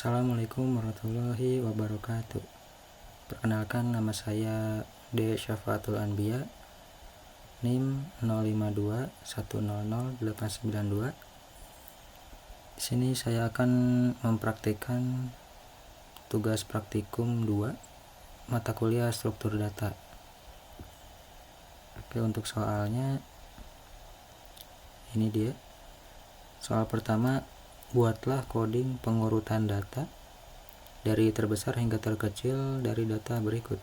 Assalamualaikum warahmatullahi wabarakatuh. Perkenalkan, nama saya D. Syafaatul Anbiya, NIM 0521000892. Di sini saya akan mempraktikkan tugas praktikum 2 mata kuliah struktur data. Oke, untuk soalnya ini dia. Soal pertama, buatlah coding pengurutan data dari terbesar hingga terkecil dari data berikut.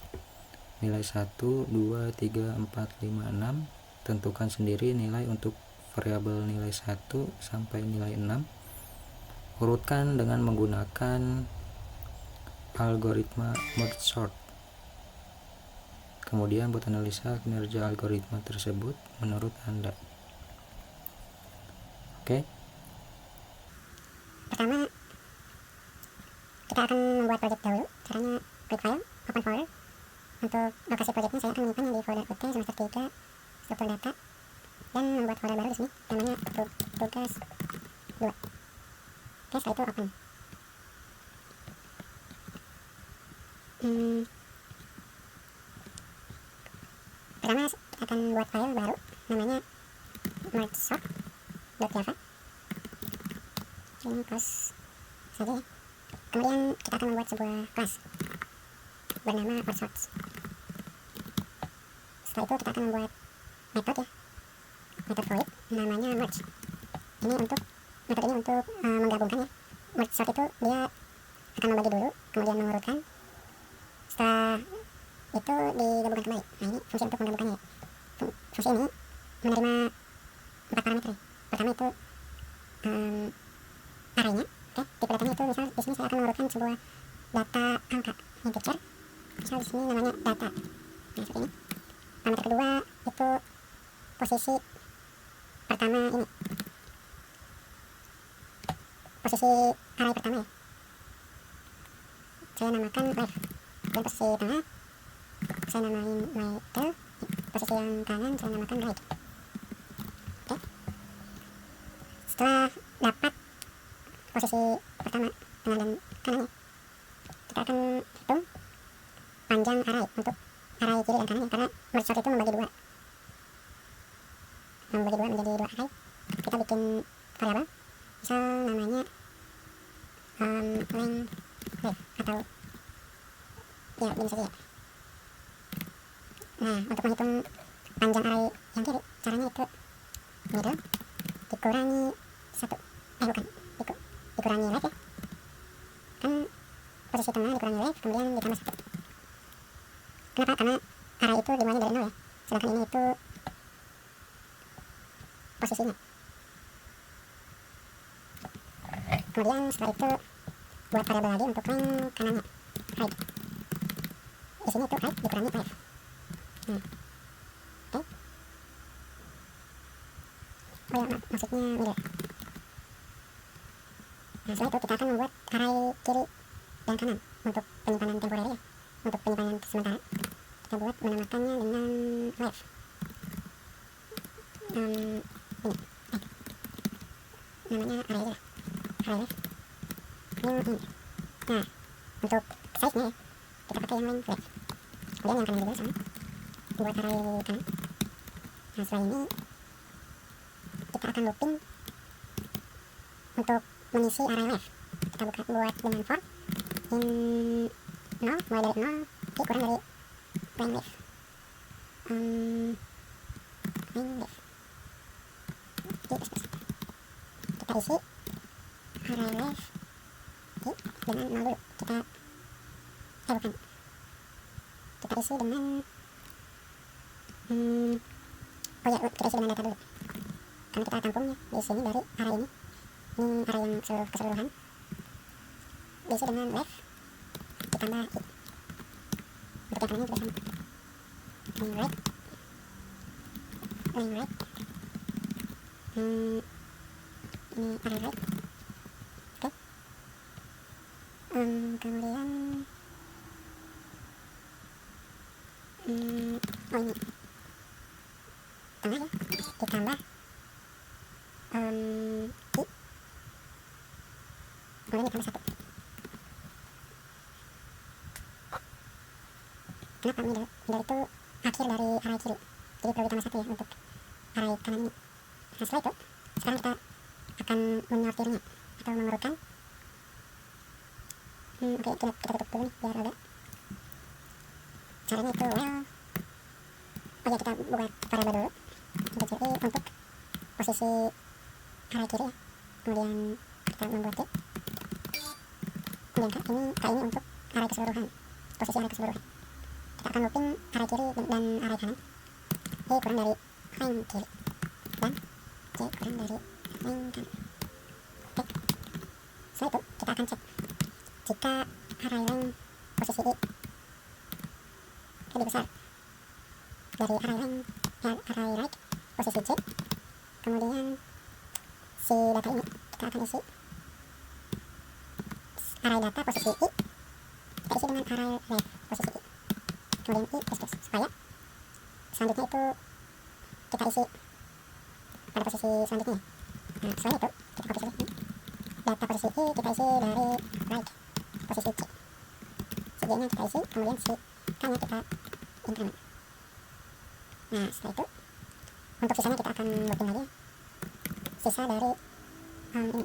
Nilai 1, 2, 3, 4, 5, 6. Tentukan sendiri nilai untuk variabel nilai 1 sampai nilai 6. Urutkan dengan menggunakan algoritma merge sort. Kemudian buat analisa kinerja algoritma tersebut menurut Anda. Oke. Pertama, kita akan membuat project dahulu. Caranya klik file, open folder. Untuk lokasi projectnya saya akan menyimpannya di folder UT semester 3 struktur data, dan membuat folder baru di sini namanya tugas 2. Oke, setelah itu open. Pertama kita akan buat file baru namanya merge sort.java. Ini close saja ya. Kemudian kita akan membuat sebuah kelas bernama merge-sorts. Setelah itu kita akan membuat metode void namanya merge. Metode ini untuk menggabungkan ya. Merge sort itu dia akan membagi dulu, kemudian mengurutkan. Setelah itu digabungkan kembali. Nah, ini fungsi untuk menggabungkannya ya. Fungsi ini menerima 4 parameter. Pertama itu arraynya. Oke, tipe datanya itu misal di sini saya akan mengurutkan sebuah data angka integer. Misal di sini namanya data. Nah, seperti ini. Parameter kedua itu posisi pertama ini. Posisi array pertama ya. Saya namakan left. Dan posisi tengah saya namain middle. Posisi yang kanan saya namakan right. Oke. Setelah dapat posisi pertama, tengah dan kanannya, kita akan hitung panjang array untuk array kiri dan kanannya, karena merge sort itu membagi dua menjadi 2 array. Kita bikin variabel, misal namanya length atau ya gini saja ya. Nah, untuk menghitung panjang array yang kiri, caranya itu middle dikurangi 1, dikurangi left ya, kan posisi tengah dikurangi left, kemudian ditambah 1. Kenapa? Karena array itu dimulai dari 0 ya, sedangkan ini itu posisinya. Kemudian setelah itu buat variabel lagi untuk length kanannya, right. Di sini itu right dikurangi left. Oke. Oh ya, maksudnya middle. Nah, setelah itu kita akan membuat array kiri dan kanan untuk penyimpanan temporer ya, untuk penyimpanan sementara. Kita buat menamakannya dengan left. Namanya array aja, array left. Ini. Nah, untuk size-nya ya, kita pakai yang length left. Kemudian yang kanan juga sama, buat array kanan. Nah, setelah ini kita akan looping untuk mengisi array left. Kita buat dengan for in 0, mulai dari 0 kurang dari length left. Kita isi array left dengan 0 dulu. Kita isi dengan kita isi dengan data dulu, karena kita tampungnya di sini dari array ini. Ini array yang keseluruhan, diisi dengan left ditambah i. Untuk yang kanannya juga sama, ini right. Ini array right. Oke. Kemudian ini tengah ya, ditambah i, kemudian ditambah 1. Kenapa middle? Middle itu akhir dari array kiri, jadi perlu ditambah 1 ya untuk array kanan ini. Nah setelah itu sekarang kita akan menyortirnya atau mengurutkan. Oke, kita tutup dulu nih biar ada. Caranya itu oh ya, kita buat variabel dulu untuk ciri untuk posisi array kiri ya, kemudian kita membuat kemudian k ini untuk array keseluruhan, posisi array keseluruhan. Kita akan looping array kiri dan array kanan, y kurang dari line kiri dan c kurang dari line kanan. Oke, setelah itu kita akan cek jika array line posisi i lebih besar dari array line array right posisi c, kemudian si data ini kita akan isi array data posisi i, kita isi dengan array ref posisi i, kemudian i plus plus, supaya selanjutnya itu kita isi pada posisi selanjutnya. Nah selain itu kita copy saja data posisi i, kita isi dari right posisi c, si j nya kita isi, kemudian si k nya kita increment. Nah setelah itu untuk sisanya kita akan looping lagi sisa dari ini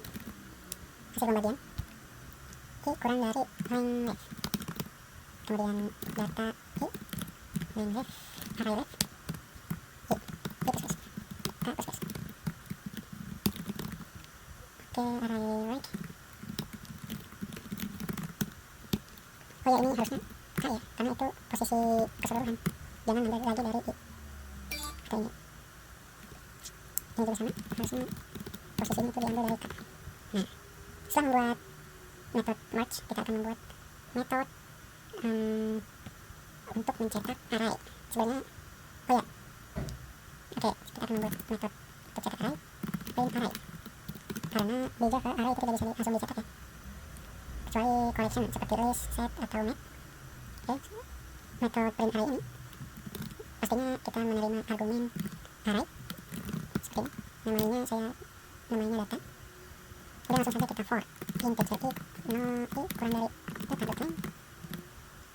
hasil pembagian i kurang dari line ref, kemudian data i line ref array ref i plus plus k plus plus. Oke, array right. Oh ya, ini harusnya k ya, karena itu posisi keseluruhan, jangan ambil lagi dari i atau ini juga sama, harusnya posisinya itu diambil dari k. Nah setelah membuat metode merge, kita akan membuat metode untuk mencetak array. Sebenarnya oh ya, oke, kita akan membuat metode untuk cetak array print array, karena di Java array itu tidak bisa langsung dicetak ya, kecuali collection seperti list, set, atau map. Oke, metode print array ini pastinya kita menerima argumen array seperti ini, namanya data. Kemudian langsung saja kita for integer i no i kurang dari data.line.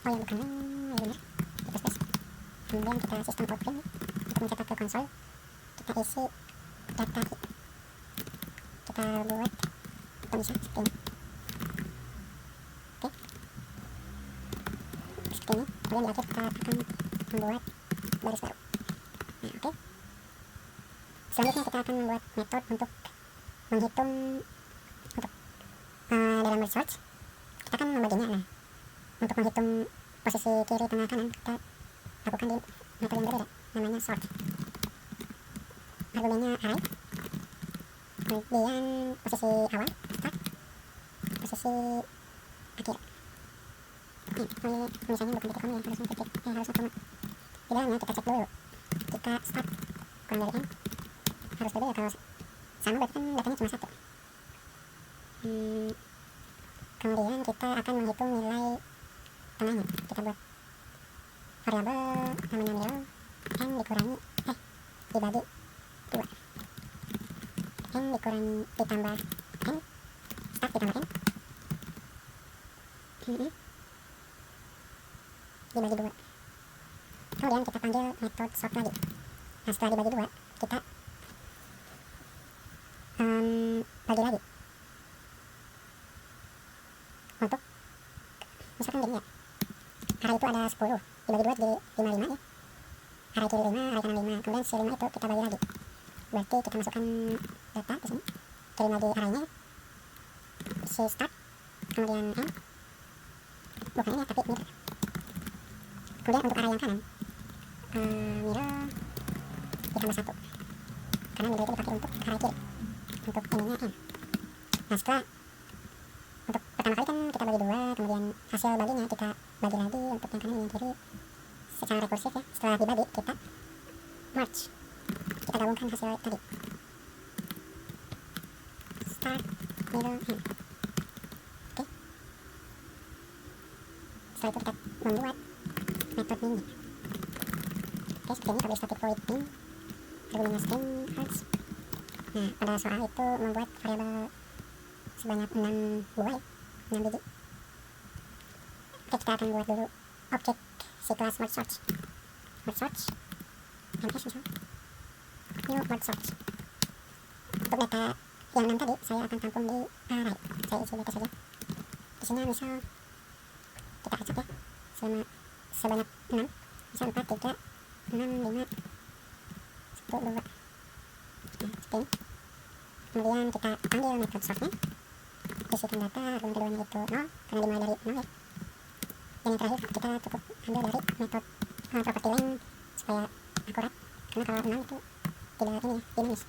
Oh ya, bukan line, ya benar, plus plus. Kemudian kita system out print untuk mencetak ke konsol, kita isi data i, kita buat pemisah seperti ini. Oke, seperti ini. Kemudian di akhir kita akan membuat baris baru. Nah oke, selanjutnya kita akan membuat metode untuk menghitung untuk dalam merge search kita akan membaginya. Nah untuk menghitung posisi kiri, tengah, kanan kita lakukan di metode yang berbeda, namanya sort. Argumennya array, kemudian posisi awal start, posisi akhir. Misalnya bukan titik koma ya, harusnya titik harusnya koma. Di dalamnya kita cek dulu jika start kurang dari n harus berbeda, kalau sama berarti kan datanya cuma 1. Kemudian kita akan menghitung nilai tengahnya. Kita buat variabel namanya middle, n dikurangi dibagi 2, n dikurangi ditambah n, start ditambah n dibagi 2. Kemudian kita panggil metode sort lagi. Nah setelah dibagi 2 kita bagi lagi untuk misalkan gini ya, array itu ada 10 dibagi 2 jadi 55 ya, array kiri 5, array kanan 5, kemudian si 5 itu kita bagi lagi, berarti kita masukkan data di sini, kirim lagi arraynya si start, kemudian n, bukan ini ya tapi mirror. Kemudian untuk array yang kanan mirror ditambah 1, karena mirror itu dipakai untuk array kiri, untuk ininya n. Nah setelah untuk pertama kali kan kita bagi 2, kemudian hasil baginya kita bagi lagi untuk yang kanan yang kiri secara rekursif ya. Setelah dibagi kita merge, kita gabungkan hasil tadi start, middle, end. Oke, setelah itu kita membuat metode min-nya. Oke, seperti ini public static void min, argumennya string hearts. Nah pada soal itu membuat variabel sebanyak 6 buah ya, 6 biji. Oke, kita akan buat dulu objek si kelas word search ms misal new word search. Untuk data yang 6 tadi saya akan tampung di array, saya isi data saja di sini. Misal kita acak ya sebanyak 6, misal 4, 3, 6, 5, 1, 2 seperti ini. Kemudian kita panggil method sortnya, isikan data, argumen keduanya itu 0 karena dimulai dari 0 ya. Dan yang terakhir kita cukup ambil dari metode property length supaya akurat, karena kalau 6 itu tidak ini ya, dinamis.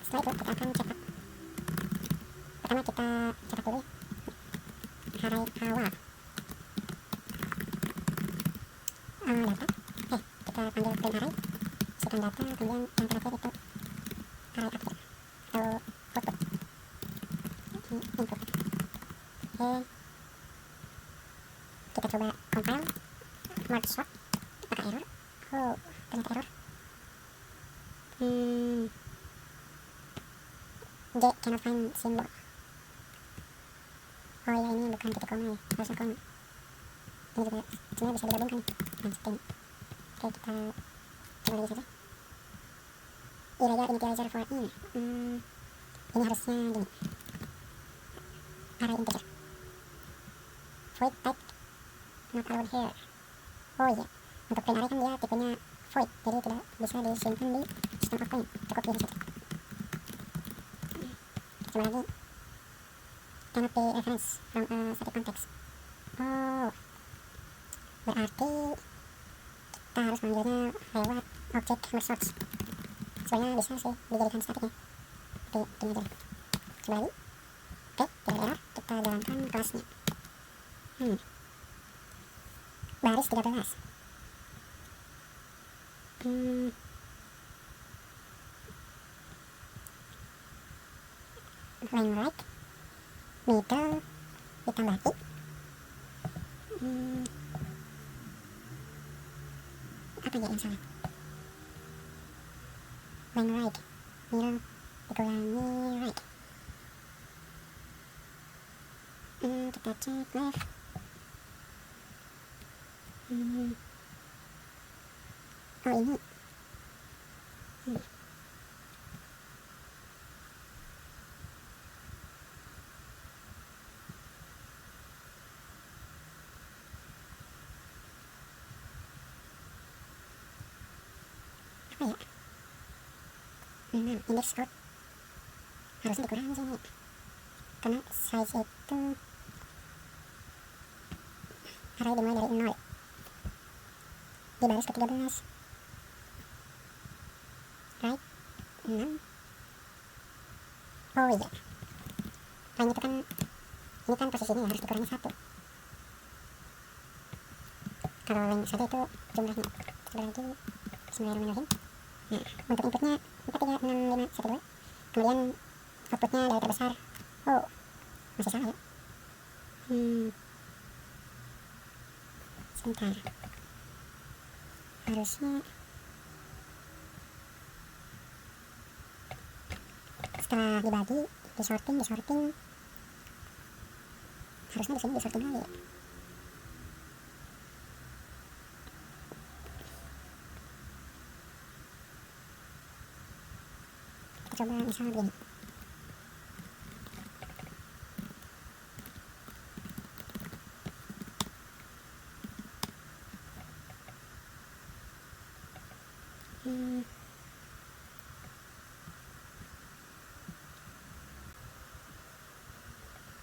Setelah itu kita akan cetak. Pertama kita cetak dulu ya, array awal data. Kita panggil print array, isikan data, kemudian yang terakhir itu array akhir atau output input. Kita coba compile word sort, apakah error? Oh, ternyata error. J cannot find symbol. Oh ya, ini bukan titik koma ya, harusnya koma. Ini juga sebenarnya bisa digabungkan nih. Nah, seperti ini. Oke, kita coba lagi saja. Irregular initializer for in. Ini harusnya gini, array integer, void type not allowed here. Oh iya, untuk print array kan dia tipenya void, jadi tidak bisa disimpan di system of print, cukup di reset. Coba lagi, cannot be reference from a static context. Oh, berarti kita harus manggilnya lewat object word search. Sebenarnya bisa sih dijadikan statiknya, tapi gini aja. Coba lagi. Oke, tidak ada error, kita jalankan kelasnya. Baris 13. Line right, middle ditambah i. Apa ya yang salah? Line right, middle dikurangi right. Kita cek left. Oh ini. Apa ya? Index out harusnya dikurangi sini, karena size itu array dimulai dari 0 di baris ke-13. Right 6. Oh iya, line itu kan, ini kan posisinya harus dikurangi 1. Kalau line 1 itu jumlahnya. Coba lagi, bismillahirrahmanirrahim. Nah, untuk inputnya 4, 3, 6, 5, 1, 2. Kemudian outputnya dari terbesar. Oh, masih salah ya. Sebentar, harusnya setelah dibagi, disorting harusnya di sini disorting lagi. Kita coba misalnya begini.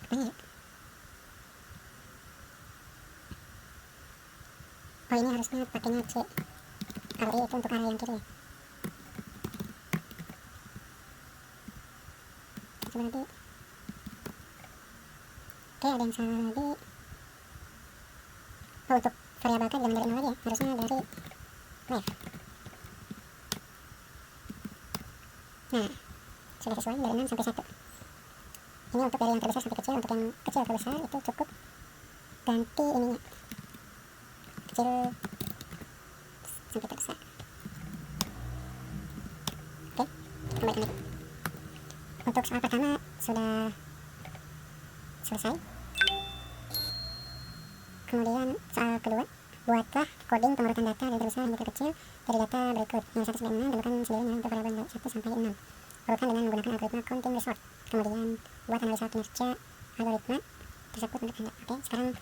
Apanya ya? Oh ini harusnya pakainya C, array itu untuk array yang kiri. Kita coba lagi. Oke, ada yang salah lagi. Oh, untuk variabel kan jangan dari 0 lagi ya, harusnya dari left. Nah, sudah sesuai dari 6 sampai 1. Ini untuk dari yang terbesar sampai kecil, untuk yang kecil ke besar itu cukup ganti ininya, kecil sampai terbesar. Oke, kita kembalikan lagi. Untuk soal pertama sudah selesai. Kemudian soal kedua Buatlah coding pengurutan data dari terbesar hingga terkecil dari data berikut. Nilai 1 sampai 6, tentukan sendiri nilai untuk variabel 1 sampai 6. Urutkan dengan menggunakan algoritma counting resort. Kemudian buat analisa kinerja algoritma tersebut untuk Anda. Oke, sekarang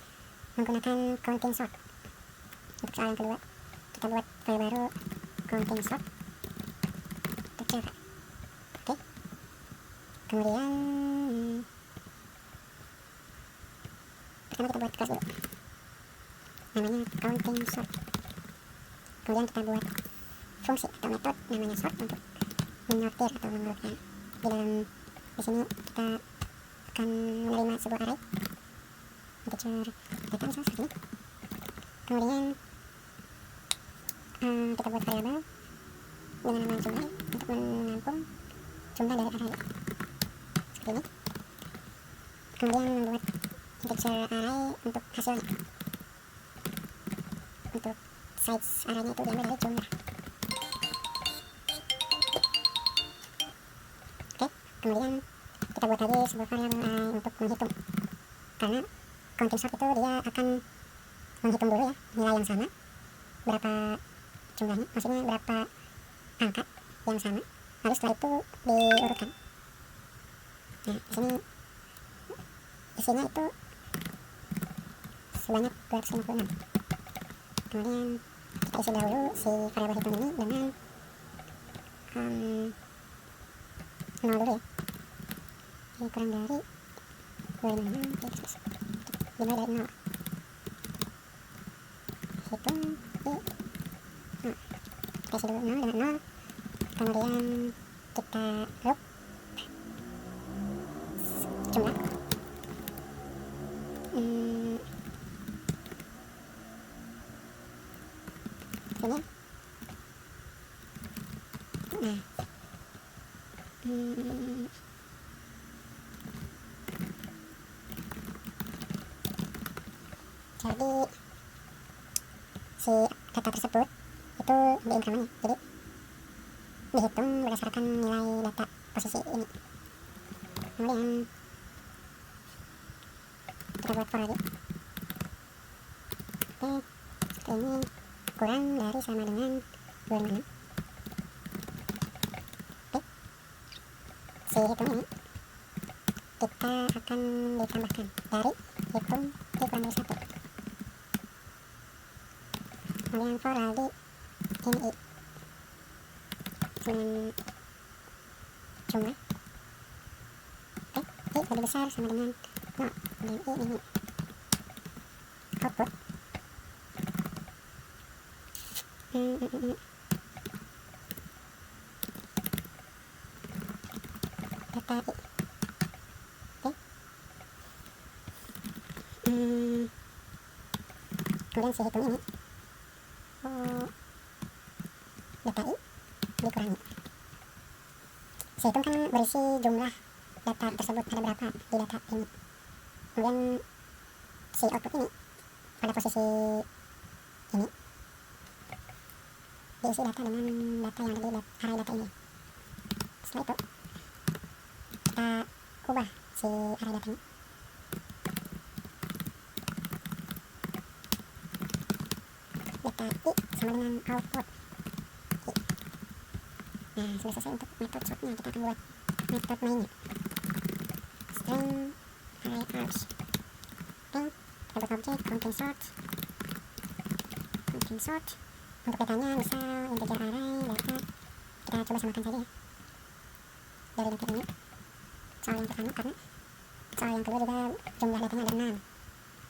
menggunakan counting sort. Untuk soal yang kedua, kita buat file baru counting sort untuk Java. Oke. Kemudian pertama kita buat kelas dulu. Namanya counting sort. Kemudian kita buat fungsi atau metode namanya sort untuk menyortir atau mengurutkan. Di sini kita akan menerima sebuah array integer data misalnya seperti ini. Kemudian kita buat variabel dengan nama jumlah untuk menampung jumlah dari array seperti ini. Kemudian membuat integer array untuk hasilnya. Untuk size arraynya itu diambil dari jumlah. Oke, kemudian kita buat lagi sebuah variabel array untuk menghitung, karena counting sort itu dia akan menghitung dulu ya nilai yang sama, berapa jumlahnya, maksudnya berapa angka yang sama, lalu setelah itu diurutkan. Nah, di sini isinya itu sebanyak 256. Kemudian kita isi dahulu si variabel hitung ini dengan 0 dulu ya. Jadi kurang dari 256 dimulai dari 0. Hitung di 0. Kita isi dulu 0 dengan 0. Kemudian kita loop jumlah. Sini. Nah. Jadi si data tersebut itu diinkremen ya, jadi dihitung berdasarkan nilai data posisi ini. Kemudian kita buat for lagi. Oke, seperti ini, kurang dari sama dengan 256. Oke, si hitung ini kita akan ditambahkan dari hitung I kurang dari 1. Kemudian for lagi ini I dengan jumlah. Oke, I lebih besar sama dengan 0. Kemudian I minus output. Data I. Oke. Kemudian si hitung ini data I dikurangi. Si hitung kan berisi jumlah data tersebut ada berapa di data ini. Kemudian si output ini pada posisi ini diisi data dengan data yang ada di array data ini. Setelah itu kita ubah si array data ini. Data I sama dengan output I. Nah, sudah selesai untuk metode sortnya. Kita akan buat metode mainnya. String array args. Oke, kita buat objek counting sort. Counting sort. Untuk datanya misal integer array data, kita coba samakan saja ya dari data ini. Soal yang pertama, karena soal yang kedua juga jumlah datanya ada 6.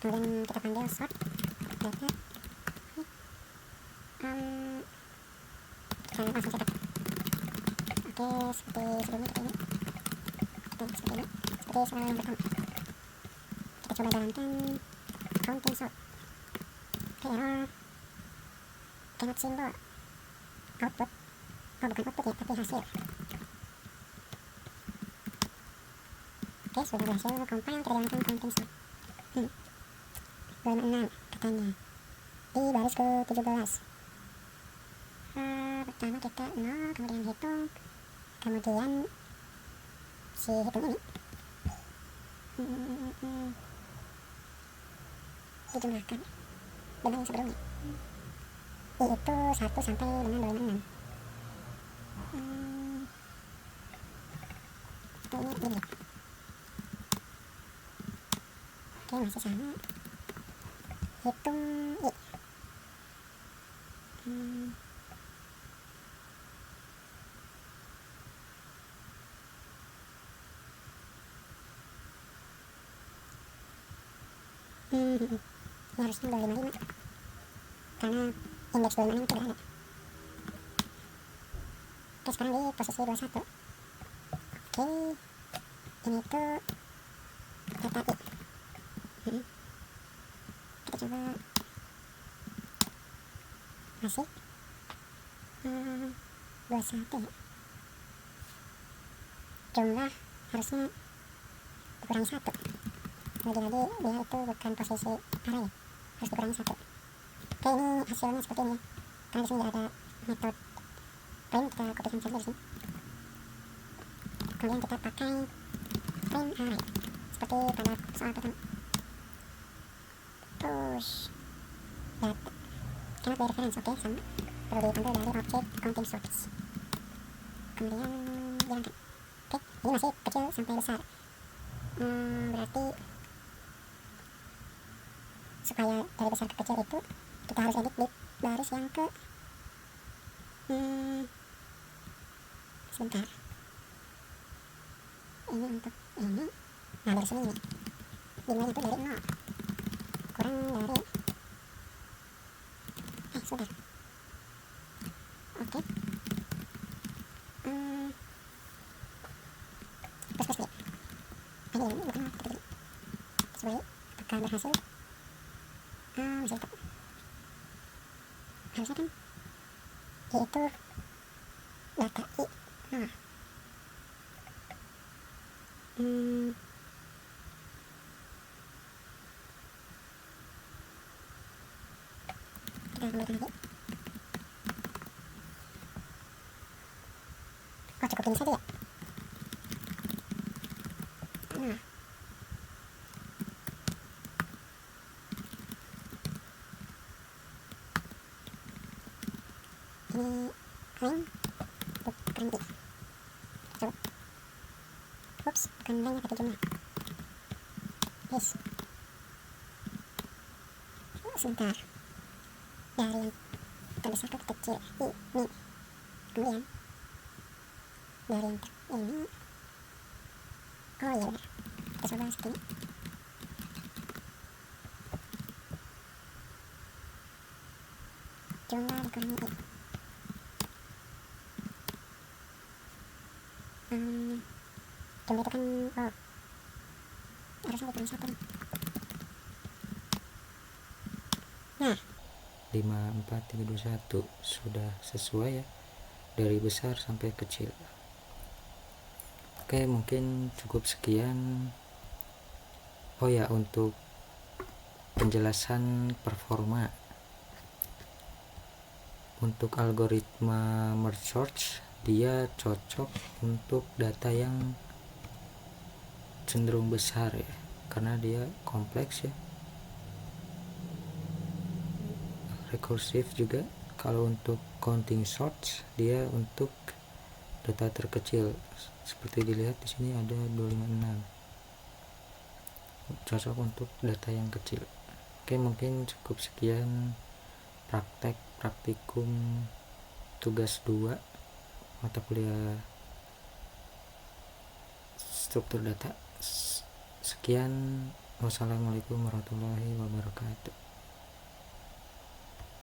Kemudian kita panggil sort data. Kita langsung cetak. Oke, seperti sebelumnya kita ini. Seperti ini. Seperti soal yang pertama. Kita coba jalankan counting sort. Oke, error cannot symbol output. Oh, bukan output ya, tapi hasil. Oke, sudah berhasil compile. Kita jalankan counting sort. 26 katanya di baris ke 17. Pertama kita 0, kemudian hitung, kemudian si hitung ini dijumlahkan dengan yang sebelumnya. I itu 1 sampai dengan 25,6. Atau ini gini. Oke, masih sama. Hitung I. Ini harusnya 255 karena indeks 256 itu udah ada. Oke, sekarang di posisi 21. Oke, ini tuh data I. Kita coba masih 21 ya. Jumlah harusnya dikurangi 1. Lagi-lagi dia itu bukan posisi array ya, harus dikurangi 1. Oke, ini hasilnya seperti ini ya, karena disini ada metode print, kita kopikan saja disini. Kemudian kita pakai print array seperti pada soal pertama. Push data cannot be reference. Oke, sama, perlu diambil dari object counting sorts. Kemudian jalankan. Oke, ini masih kecil sampai besar. Berarti supaya dari besar ke kecil itu kita harus edit di baris yang ke sebentar, ini untuk ini. Nah, dari sini ini dimulai itu dari 0 kurang dari sudah. Oke, terus dia ini bukan seperti sesuai. Apakah berhasil? Masih tetap harusnya kan I itu data I. Kita kembalikan lagi. Oh, cukup ini saja ya. Nah, ini len bukan I. Coba. Oops, bukan len tapi jumlah. Yes. Sebentar. Dari yang terbesar ke kecil ini. Kemudian dari yang ini. Oh iya benar. Kita coba seperti ini. Jumlah dikurangi I. Jumlah itu kan harusnya dikurangi 1 nih. Nah, 5, 4, 3, 2, 1 sudah sesuai ya, dari besar sampai kecil. Oke, mungkin cukup sekian. Oh ya, untuk penjelasan performa untuk algoritma merge search, dia cocok untuk data yang cenderung besar ya, karena dia kompleks ya, rekursif juga. Kalau untuk counting sorts, dia untuk data terkecil seperti dilihat di sini ada 256, cocok untuk data yang kecil. Oke, mungkin cukup sekian praktikum tugas 2 mata kuliah struktur data. Sekian, wassalamualaikum warahmatullahi wabarakatuh.